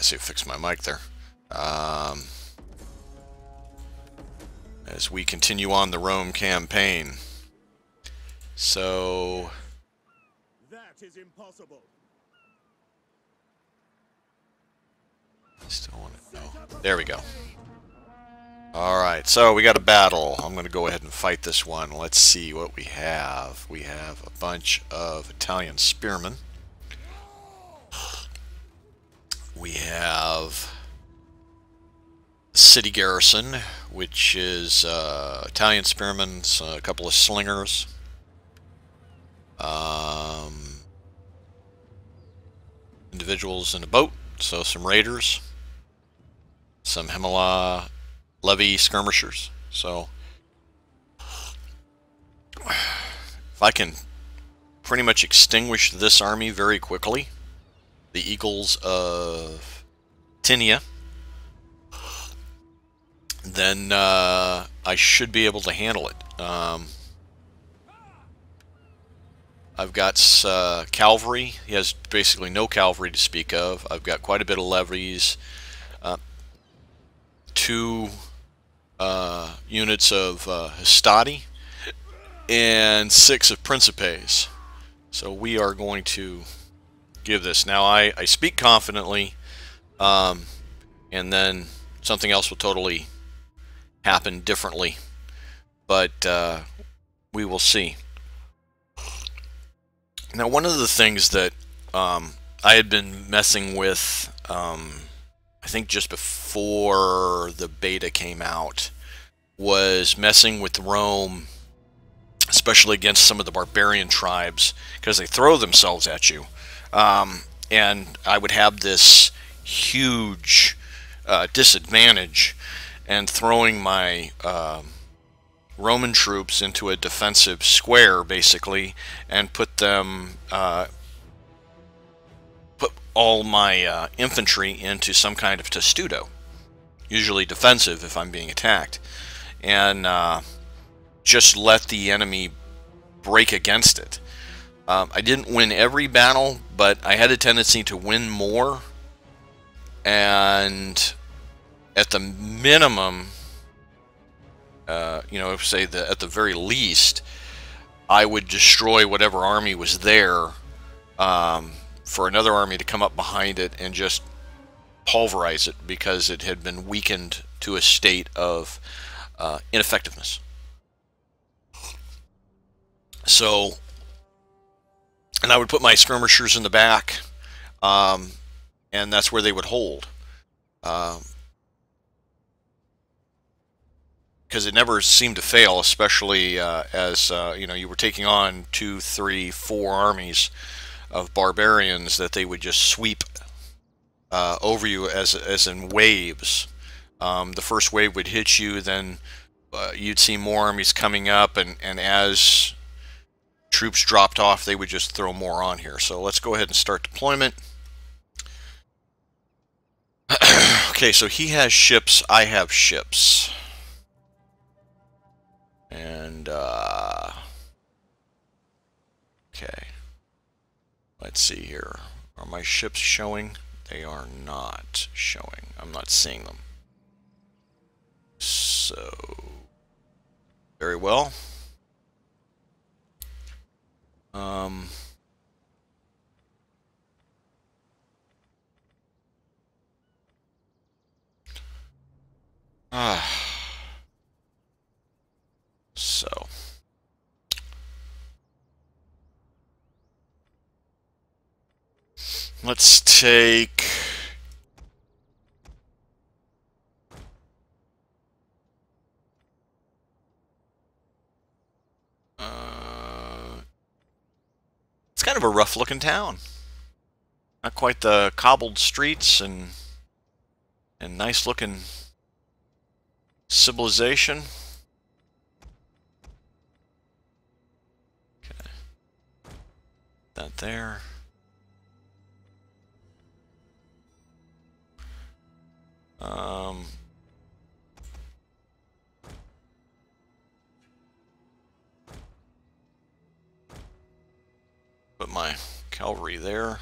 See, fix my mic there. As we continue on the Rome campaign. So... That is impossible. Still want to know. There we go. Alright, so we got a battle. I'm going to go ahead and fight this one. Let's see what we have. We have a bunch of Italian spearmen. We have a city garrison, which is Italian spearmen, a couple of slingers. Individuals in a boat, so some raiders. Some Himalaya levy skirmishers. So if I can pretty much extinguish this army very quickly, the Eagles of Tinia, then I should be able to handle it. I've got cavalry. He has basically no cavalry to speak of. I've got quite a bit of levies. 2 units of Hastati and 6 of Principes. So we are going to give this. Now I speak confidently, and then something else will totally happen differently, but we will see. Now, one of the things that I had been messing with, I think just before the beta came out, was messing with Rome, especially against some of the barbarian tribes, because they throw themselves at you. And I would have this huge disadvantage, and throwing my Roman troops into a defensive square, basically, and put them... all my infantry into some kind of testudo, usually defensive if I'm being attacked, and just let the enemy break against it. I didn't win every battle, but I had a tendency to win more, and at the minimum, you know, say at the very least, I would destroy whatever army was there, for another army to come up behind it and just pulverize it, because it had been weakened to a state of ineffectiveness. So, and I would put my skirmishers in the back, and that's where they would hold. Because it never seemed to fail, especially as you know, you were taking on 2, 3, 4 armies of barbarians that they would just sweep over you as in waves. The first wave would hit you, then you'd see more armies coming up, and as troops dropped off, they would just throw more on here. So let's go ahead and start deployment. Okay, so he has ships, I have ships. And, okay. Let's see here. Are my ships showing? They are not showing. I'm not seeing them. So, very well. So. Let's take... it's kind of a rough-looking town. Not quite the cobbled streets and nice-looking civilization. Okay. That there. Put my cavalry there.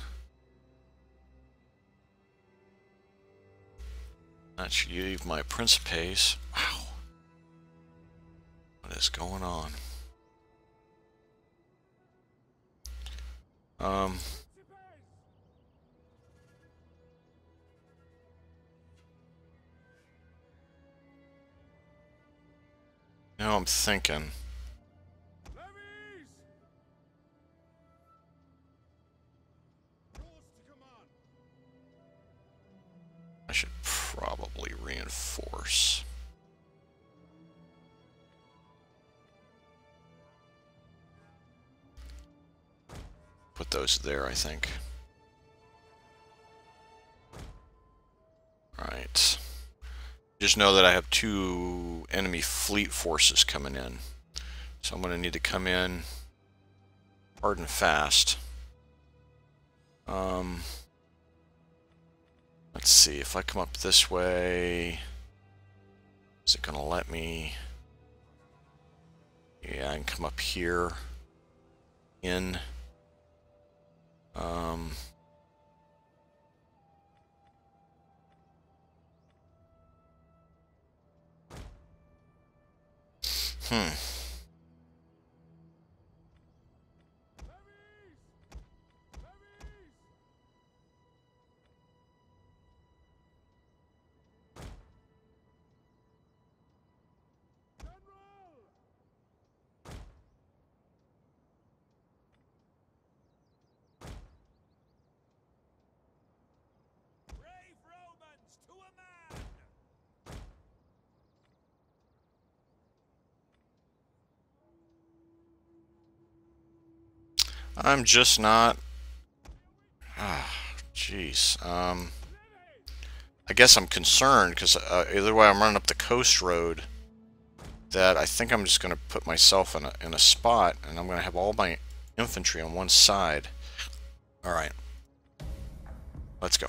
Achieve my principes. Wow. What is going on? Now I'm thinking. I should probably reinforce. Put those there, I think. Alright. Just know that I have 2 enemy fleet forces coming in. So I'm going to need to come in hard and fast. Let's see, if I come up this way, is it going to let me? Yeah, I can come up here, in. I'm just not. Jeez. I guess I'm concerned because either way I'm running up the coast road that I think I'm just going to put myself in a spot, and I'm going to have all my infantry on one side. All right. Let's go.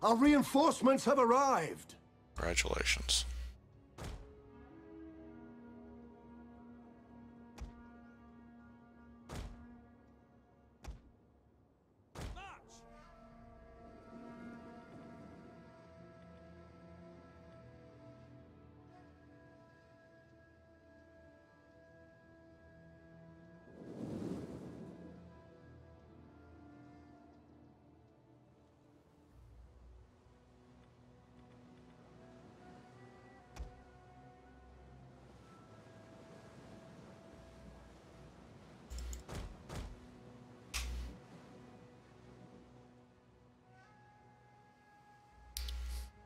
Our reinforcements have arrived. Congratulations.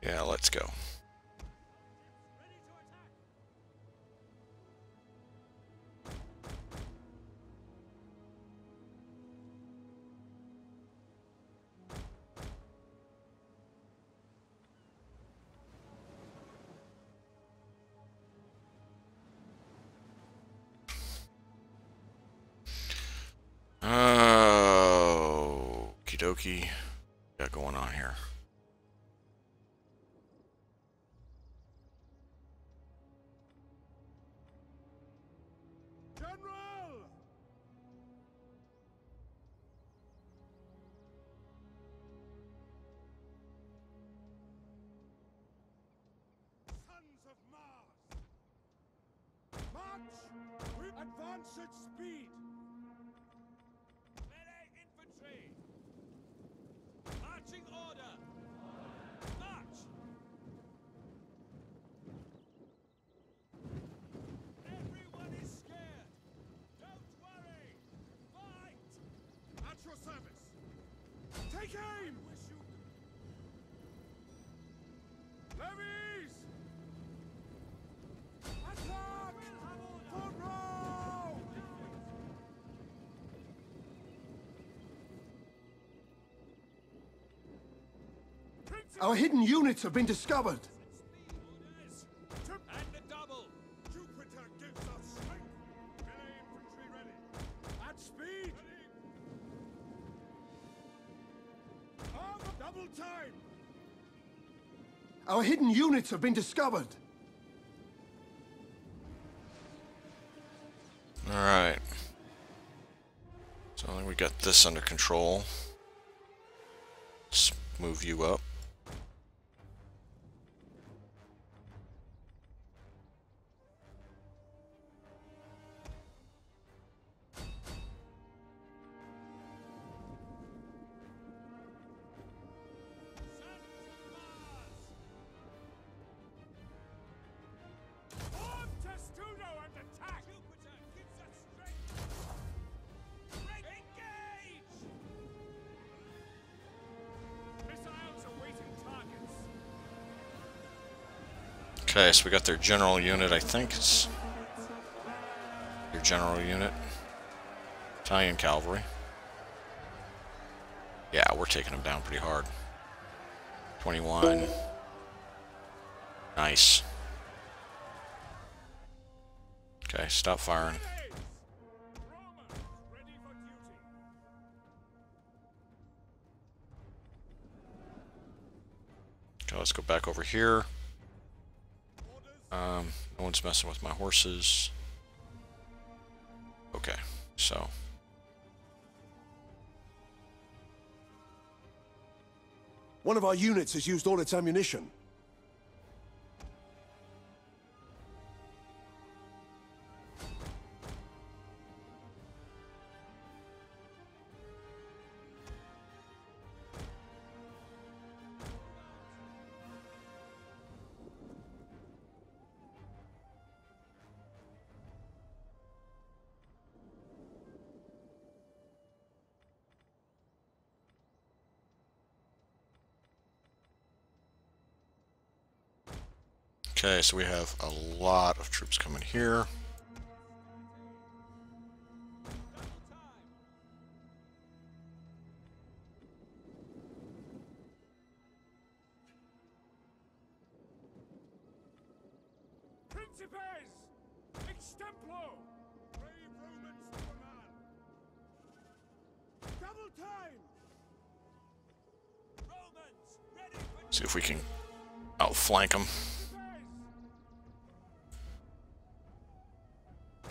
Yeah, let's go. Oh, okie dokie. Got going on here. Advance at speed! Melee infantry! Marching order! March! Everyone is scared! Don't worry! Fight! At your service! Take aim! Wish you... Levies! Attack! Front row! Our hidden units have been discovered. And the double! Jupiter gives us strength! Melee infantry ready! At speed! Armor double time! Our hidden units have been discovered. Alright. So I think we got this under control. move you up. Okay, so we got their general unit, I think it's your general unit. Italian cavalry. Yeah, we're taking them down pretty hard. 21. Nice. Okay, stop firing. Okay, let's go back over here. No one's messing with my horses. Okay, so. One of our units has used all its ammunition. Okay, so we have a lot of troops coming here. Principes! Extemplo! Brave Romans to a man! Double time! Romans, ready for See if we can outflank them.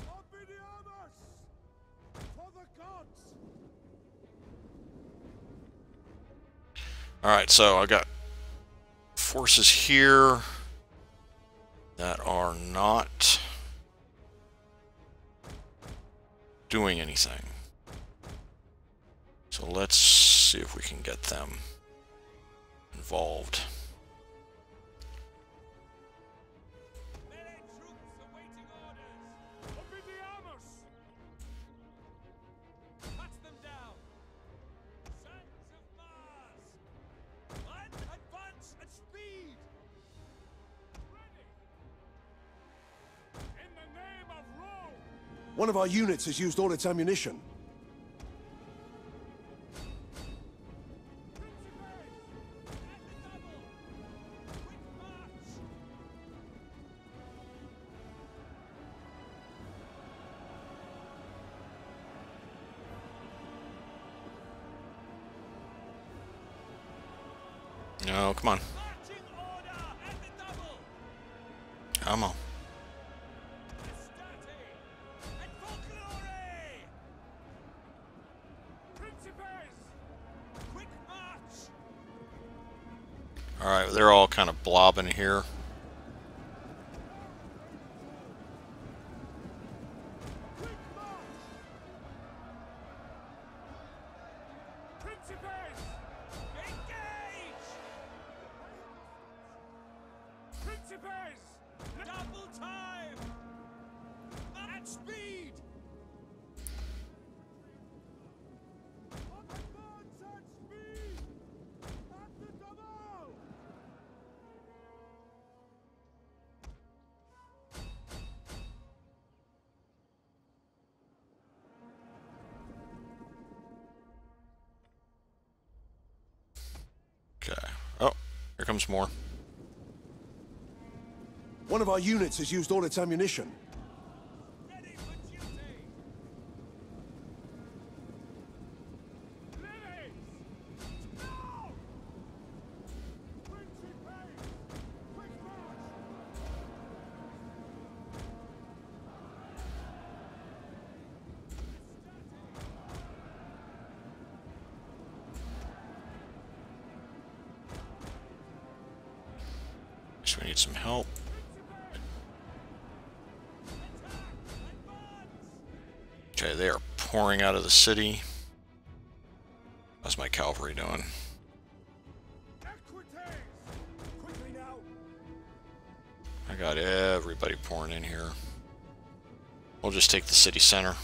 Obidiamus! For the gods! Alright, so I got forces here that are not doing anything. So let's see if we can get them involved. Melee troops awaiting orders! Obidiamus! Cut them down! Sons of Mars! Run, advance, and speed! Ready! In the name of Rome! One of our units has used all its ammunition. No, come on. Marching order at the double! Come on. Astarte! And folklore! Principes! Quick march! Alright, they're all kind of blobbing here. Quick march! Principes! Engage! Principes! Double time! At speed! Advance at speed! At the double! Okay. Oh, here comes more. One of our units has used all its ammunition. Ready for duty! Lilies! Now! Principes! Quick march! need some help. Okay, they are pouring out of the city. How's my cavalry doing? Quickly now. I got everybody pouring in here. We'll just take the city center.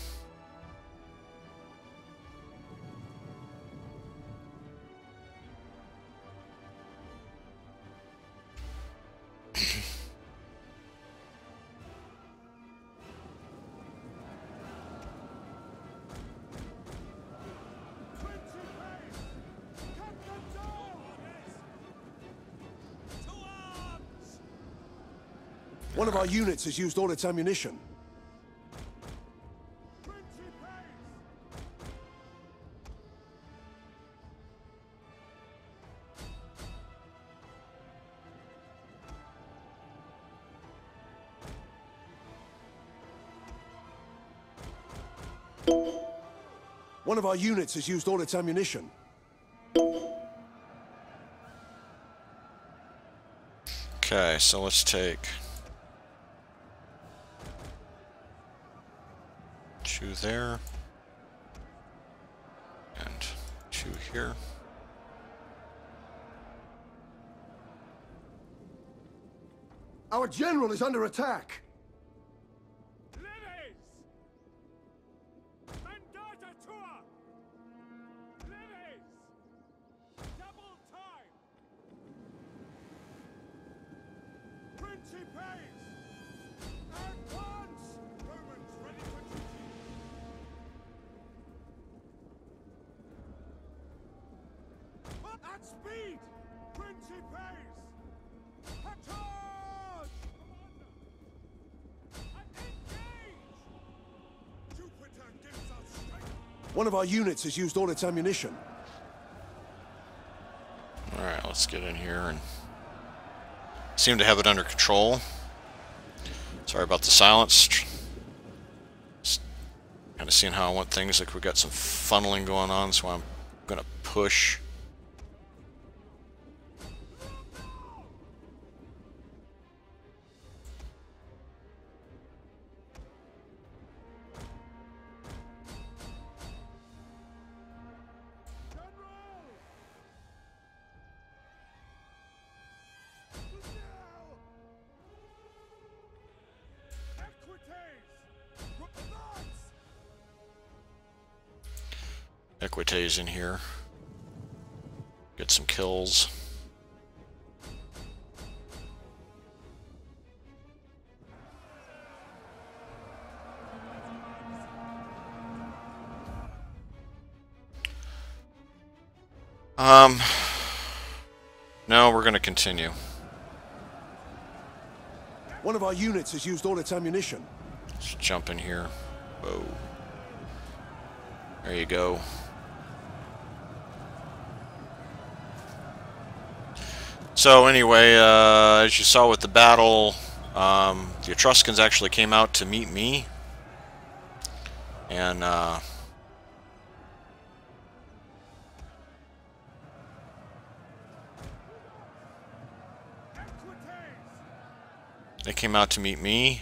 One of our units has used all its ammunition. One of our units has used all its ammunition. Okay, so let's take 2 there and 2 here. Our general is under attack. At speed! Principes! Carthage! Engage! Jupiter gives us strength! One of our units has used all its ammunition. Alright, let's get in here and seem to have it under control. Sorry about the silence. Just kind of seeing how I want things. Like we got some funneling going on, so I'm going to push. Equites in here. Get some kills. No, we're gonna continue. One of our units has used all its ammunition. Let's jump in here. Whoa. There you go. So anyway, as you saw with the battle, the Etruscans actually came out to meet me, and they came out to meet me,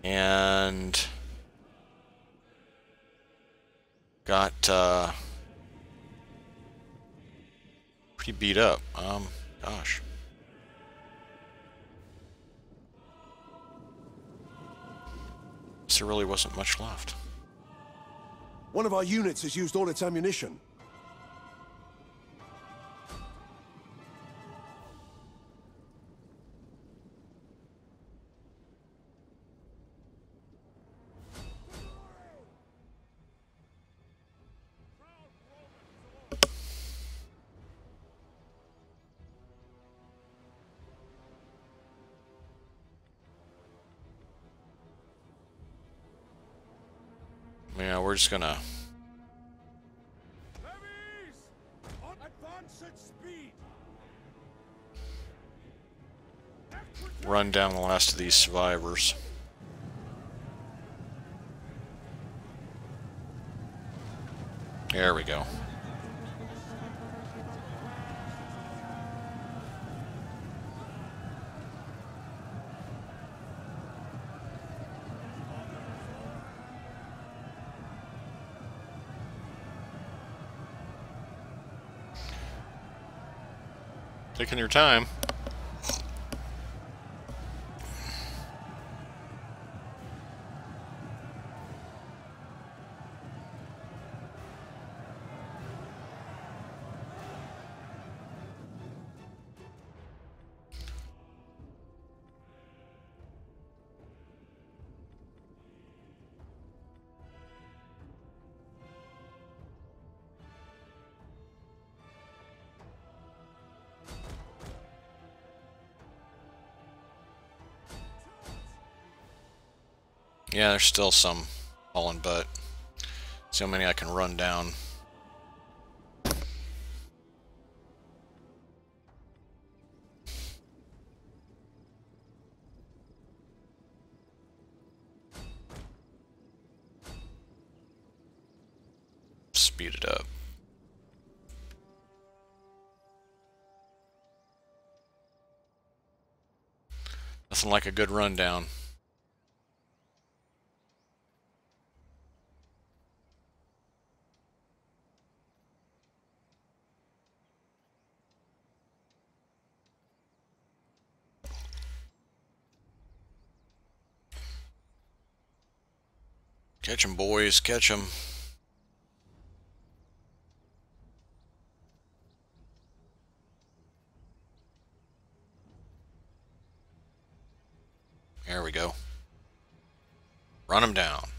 and got pretty beat up. Gosh. So there really wasn't much left. One of our units has used all its ammunition. Yeah, we're just gonna Levies! On advance at speed! run down the last of these survivors. There we go. Taking your time. Yeah, there's still some falling, but see how many I can run down. Speed it up. Nothing like a good rundown. Catch 'em, boys, catch 'em. There we go. Run 'em down.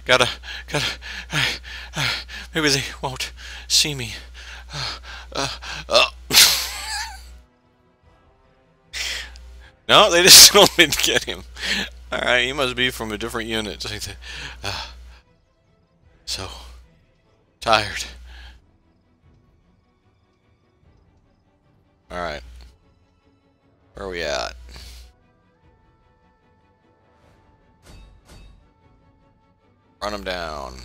gotta, maybe they won't see me. No, they just still didn't get him. Alright, he must be from a different unit. So tired. Alright. Where are we at? Run him down.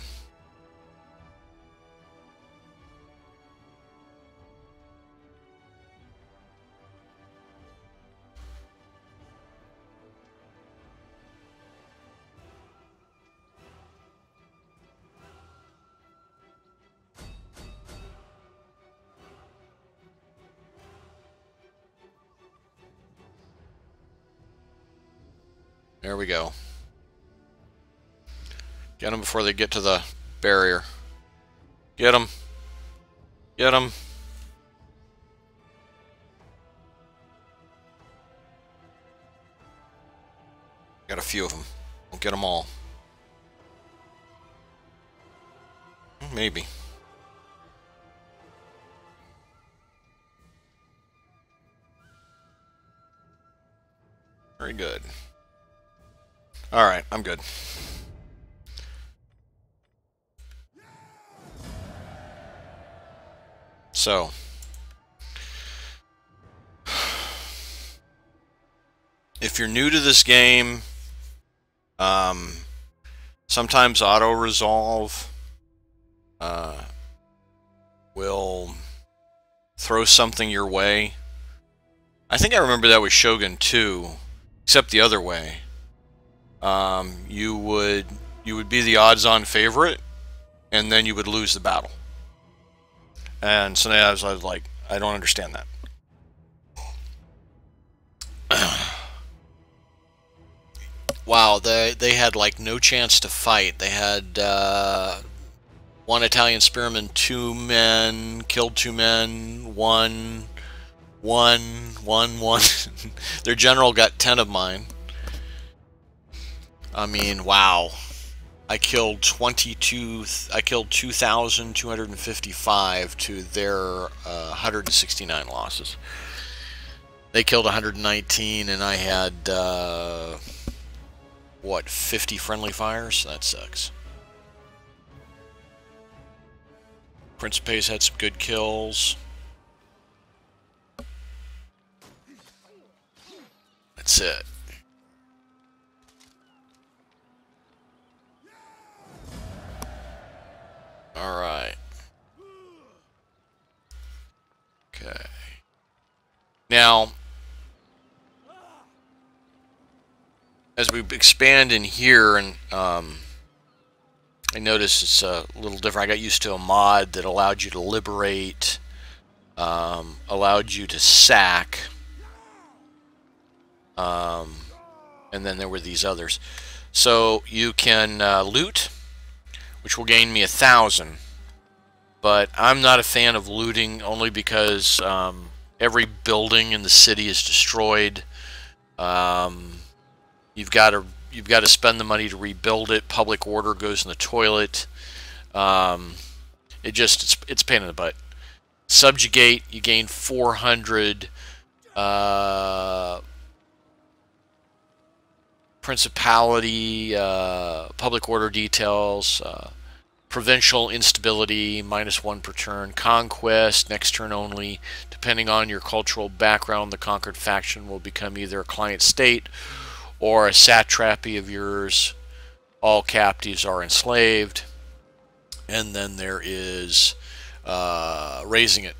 There we go. Get them before they get to the barrier. Get them. Get them. Got a few of them. We'll get them all. Maybe. Very good. Alright, I'm good. So, if you're new to this game, sometimes auto-resolve will throw something your way. I think I remember that with Shogun 2, except the other way. You would be the odds-on favorite, and then you would lose the battle. And so I was like, I don't understand that. Wow, they had like no chance to fight. They had one Italian spearman, 2 men, killed 2 men, one. Their general got 10 of mine. I mean, wow. I killed 2,255 to their 169 losses. They killed 119, and I had what, 50 friendly fires? That sucks. Principes had some good kills. That's it. Alright. Okay. Now, as we expand in here and I noticed it's a little different. I got used to a mod that allowed you to liberate, allowed you to sack, and then there were these others. So you can loot, which will gain me 1,000. But I'm not a fan of looting, only because every building in the city is destroyed. You've got to spend the money to rebuild it. Public order goes in the toilet. It's a pain in the butt. Subjugate, you gain 400. Principality, public order details, provincial instability, -1 per turn. Conquest, next turn only. Depending on your cultural background, the conquered faction will become either a client state or a satrapy of yours. All captives are enslaved. And then there is raising it,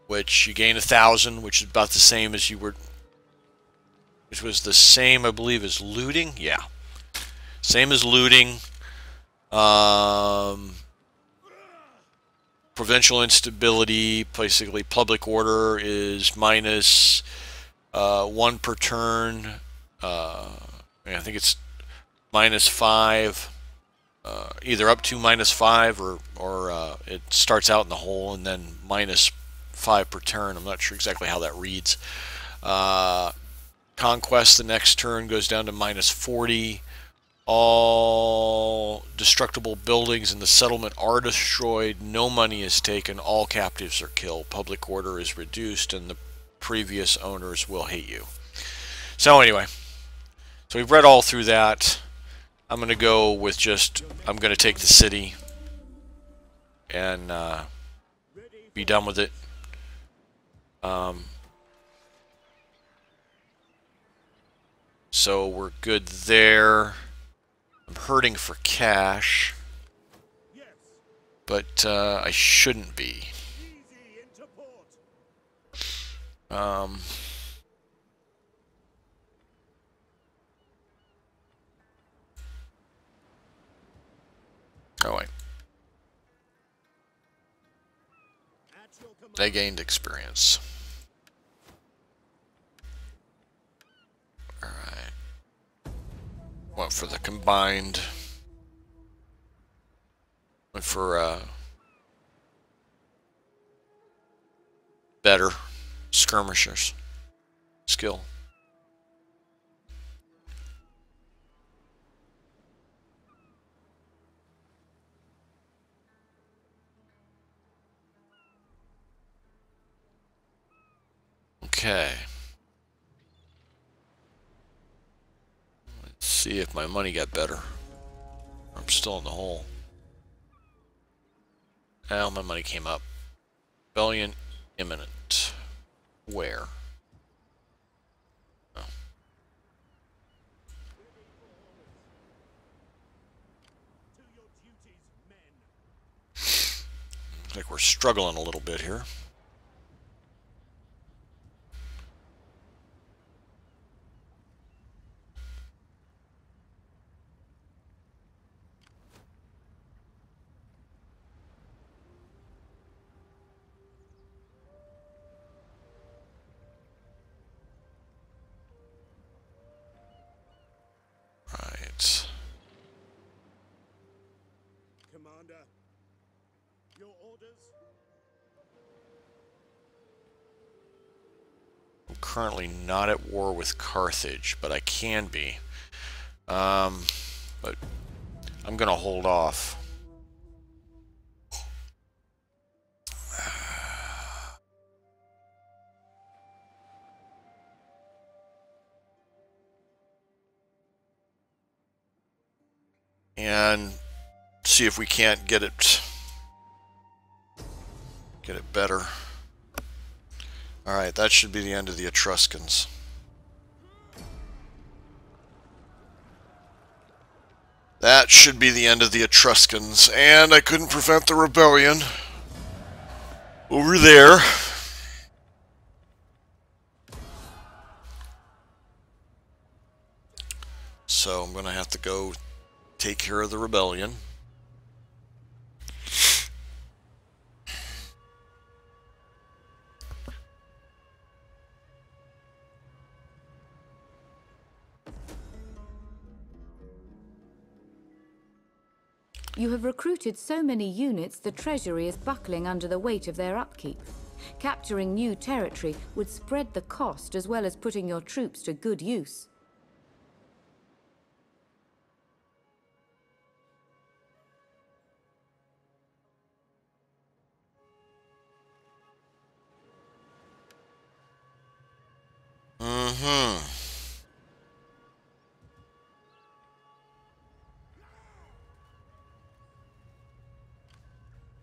which you gain 1,000, which is about the same as you were, which was the same, I believe, as looting. Yeah, same as looting. Provincial instability, basically public order, is -1 per turn. I think it's -5. Either up to -5 or it starts out in the hole and then -5 per turn. I'm not sure exactly how that reads. Conquest the next turn goes down to -40. All destructible buildings in the settlement are destroyed. No money is taken. All captives are killed. Public order is reduced, and the previous owners will hate you. So anyway, so we've read all through that. I'm going to go with I'm going to take the city and be done with it. So we're good there. I'm hurting for cash, but I shouldn't be. Oh wait. I gained experience. Alright. Went for the combined. Went for better skirmishers skill. Okay. Let's see if my money got better. I'm still in the hole. Now my money came up. Rebellion imminent. Where? Oh. Looks like we're struggling a little bit here. Right. Commander, your orders? I'm currently not at war with Carthage, but I can be. But I'm gonna hold off. And see if we can't get it better. Alright, that should be the end of the Etruscans. That should be the end of the Etruscans. And I couldn't prevent the rebellion over there. So I'm going to have to go take care of the rebellion. You have recruited so many units, the treasury is buckling under the weight of their upkeep. Capturing new territory would spread the cost as well as putting your troops to good use. Mm-hmm.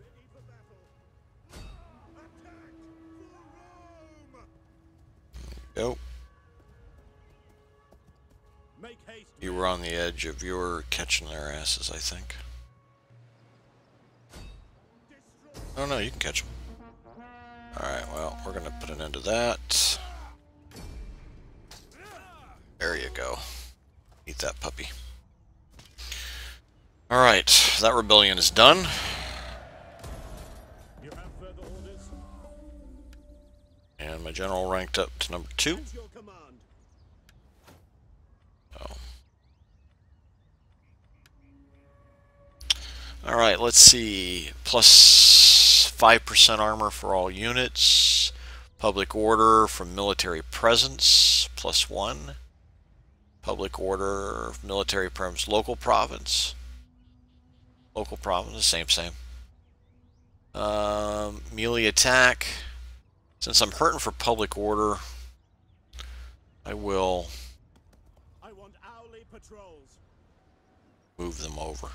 Ready for battle. Attack for Rome! Go. Make haste. You were on the edge of your catching their asses, I think. Oh no, you can catch them. Alright, well, we're gonna put an end to that. There you go. Eat that puppy. Alright, that rebellion is done. You have further orders? And my general ranked up to number 2. At your command. Oh. Alright, let's see. Plus 5% armor for all units. Public order from military presence. Plus 1. Public order, military presence, local province. Local province, same. Melee attack. Since I'm hurting for public order, I will I want hourly patrols. move them over.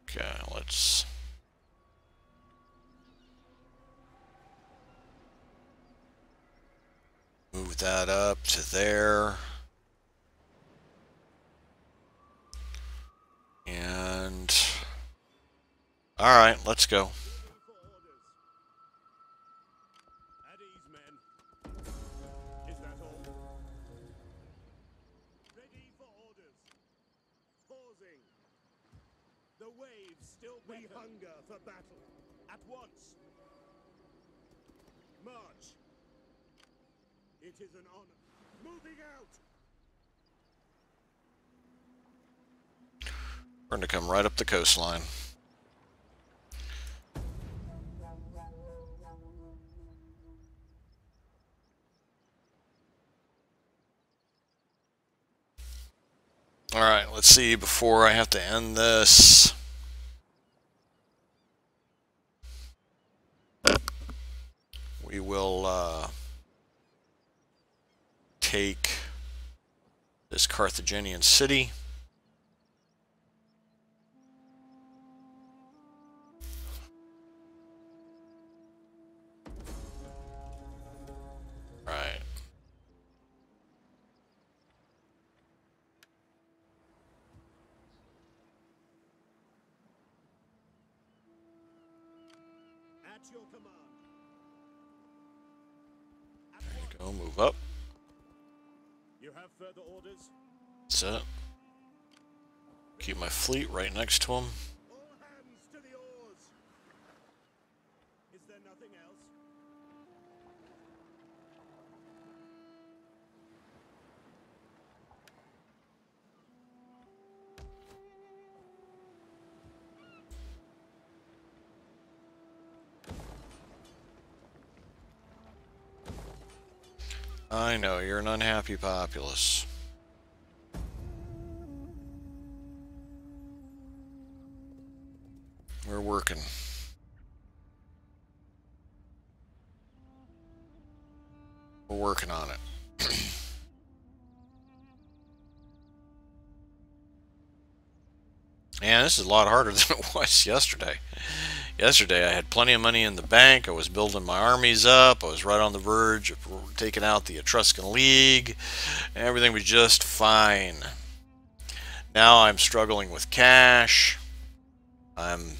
Okay, let's... move that up to there. And... Alright, let's go. At ease, men. Is that all? Ready for orders. Pausing. The waves still beckon. We hunger for battle. At once. March. It is an honor. Moving out. We're going to come right up the coastline. Alright, let's see before I have to end this. We will take this Carthaginian city. Right. At your command. There you go, move up. You have further orders? That's it. Keep my fleet right next to him. All hands to the oars. Is there nothing else? I know, you're an unhappy populace. We're working. We're working on it. And this is a lot harder than it was yesterday. Yesterday I had plenty of money in the bank. I was building my armies up. I was right on the verge of taking out the Etruscan League. Everything was just fine. Now I'm struggling with cash. I'm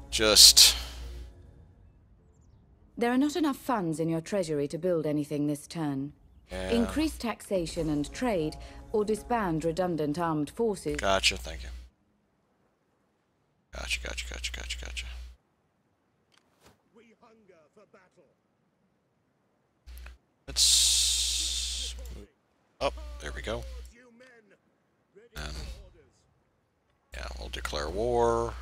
just... There are not enough funds in your treasury to build anything this turn. Yeah. Increase taxation and trade, or disband redundant armed forces. Gotcha, thank you. Gotcha. We hunger for battle. Let's... up, there we go. You men, We'll declare war.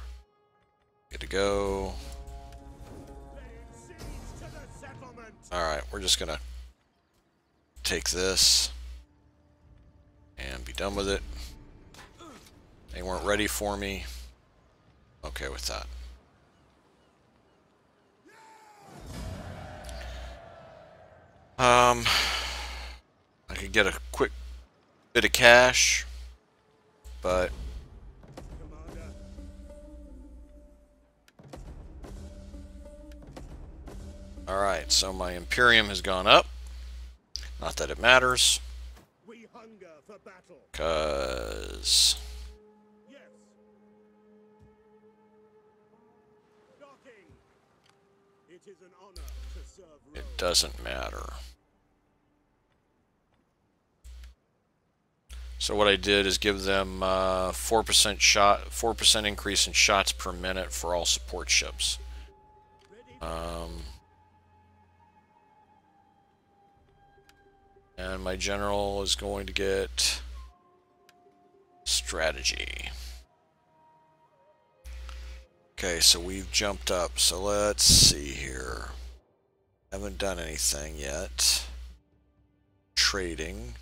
Good to go. Alright, we're just gonna take this and be done with it. They weren't ready for me. Okay with that. I could get a quick bit of cash, but alright, so my Imperium has gone up. Not that it matters. We hunger for battle. Because Yes. Docking. It is an honor to serve Rome. it doesn't matter. So what I did is give them 4% increase in shots per minute for all support ships. And my general is going to get strategy. Okay, so we've jumped up. So let's see here. Haven't done anything yet. Trading.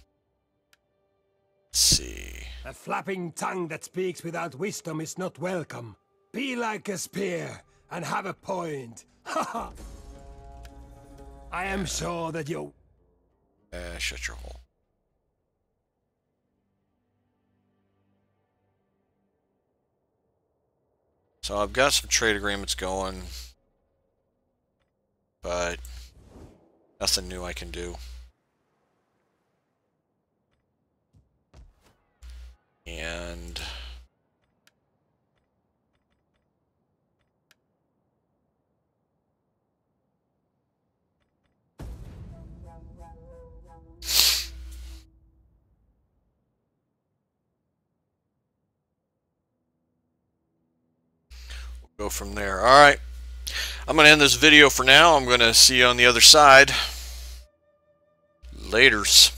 Let's see. A flapping tongue that speaks without wisdom is not welcome. Be like a spear and have a point. Ha ha! I am sure that you... Shut your hole. So I've got some trade agreements going, but nothing new I can do. And go from there. Alright, I'm going to end this video for now. I'm going to see you on the other side. Laters.